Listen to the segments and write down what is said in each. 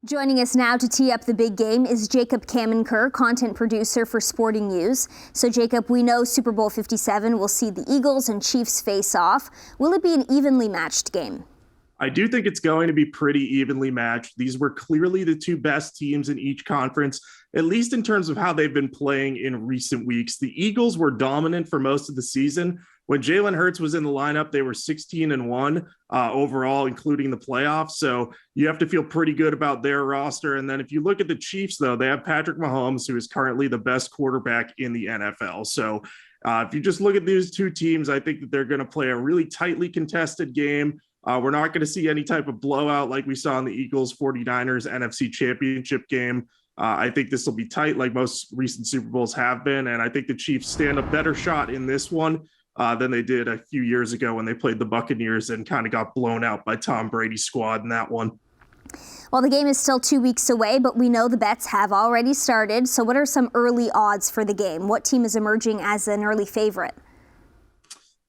Joining us now to tee up the big game is Jacob Camenker, content producer for Sporting News. So Jacob, we know Super Bowl 57 will see the Eagles and Chiefs face off. Will it be an evenly matched game? I do think it's going to be pretty evenly matched. These were clearly the two best teams in each conference, at least in terms of how they've been playing in recent weeks. The Eagles were dominant for most of the season. When Jalen Hurts was in the lineup, they were 16-1 overall, including the playoffs. So you have to feel pretty good about their roster. And then if you look at the Chiefs, though, they have Patrick Mahomes, who is currently the best quarterback in the NFL. So if you just look at these two teams, I think that they're going to play a really tightly contested game. We're not going to see any type of blowout like we saw in the Eagles 49ers NFC Championship game. I think this will be tight like most recent Super Bowls have been. And I think the Chiefs stand a better shot in this one than they did a few years ago when they played the Buccaneers and kind of got blown out by Tom Brady's squad in that one. Well, the game is still 2 weeks away, but we know the bets have already started. So what are some early odds for the game? What team is emerging as an early favorite?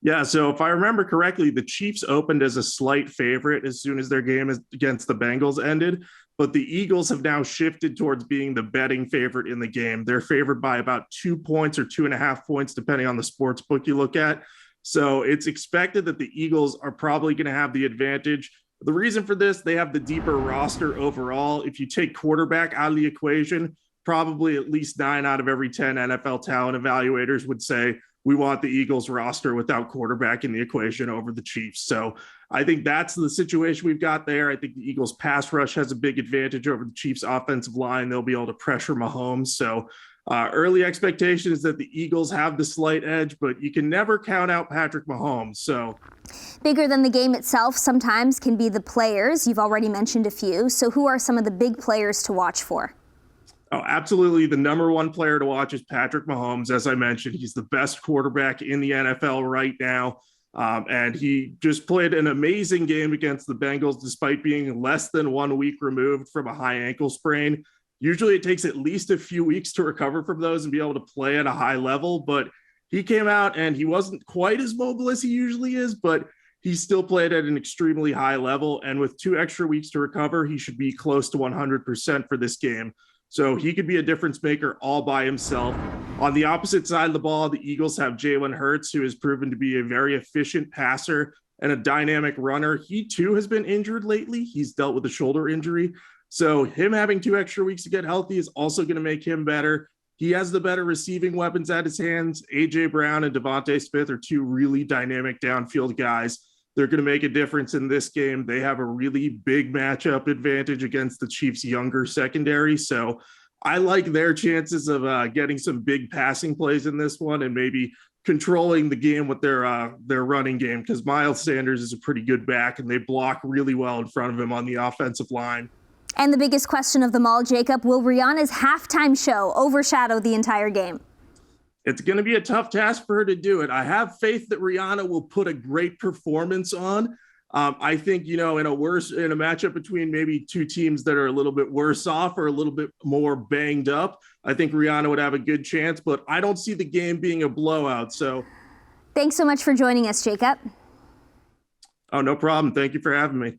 Yeah, so if I remember correctly, the Chiefs opened as a slight favorite as soon as their game against the Bengals ended, but the Eagles have now shifted towards being the betting favorite in the game. They're favored by about 2 points or 2.5 points, depending on the sports book you look at. So it's expected that the Eagles are probably going to have the advantage. The reason for this, they have the deeper roster overall. If you take quarterback out of the equation, probably at least 9 out of every 10 NFL talent evaluators would say, we want the Eagles roster without quarterback in the equation over the Chiefs. So I think that's the situation we've got there. I think the Eagles pass rush has a big advantage over the Chiefs offensive line. They'll be able to pressure Mahomes. So early expectation is that the Eagles have the slight edge, but you can never count out Patrick Mahomes. So bigger than the game itself sometimes can be the players. You've already mentioned a few. So who are some of the big players to watch for? Oh, absolutely. The number one player to watch is Patrick Mahomes. As I mentioned, he's the best quarterback in the NFL right now. And he just played an amazing game against the Bengals, despite being less than 1 week removed from a high ankle sprain. Usually it takes at least a few weeks to recover from those and be able to play at a high level. But he came out and he wasn't quite as mobile as he usually is, but he still played at an extremely high level. And with 2 extra weeks to recover, he should be close to 100% for this game. So he could be a difference maker all by himself. On the opposite side of the ball, the Eagles have Jalen Hurts, who has proven to be a very efficient passer and a dynamic runner. He too has been injured lately. He's dealt with a shoulder injury. So him having 2 extra weeks to get healthy is also going to make him better. He has the better receiving weapons at his hands. A.J. Brown and Devontae Smith are 2 really dynamic downfield guys. They're going to make a difference in this game. They have a really big matchup advantage against the Chiefs' younger secondary. So I like their chances of getting some big passing plays in this one and maybe controlling the game with their running game, because Miles Sanders is a pretty good back and they block really well in front of him on the offensive line. And the biggest question of them all, Jacob, will Rihanna's halftime show overshadow the entire game? It's going to be a tough task for her to do it. I have faith that Rihanna will put a great performance on. I think, in a matchup between maybe 2 teams that are a little bit worse off or a little bit more banged up, I think Rihanna would have a good chance, but I don't see the game being a blowout. So thanks so much for joining us, Jacob. Oh, no problem. Thank you for having me.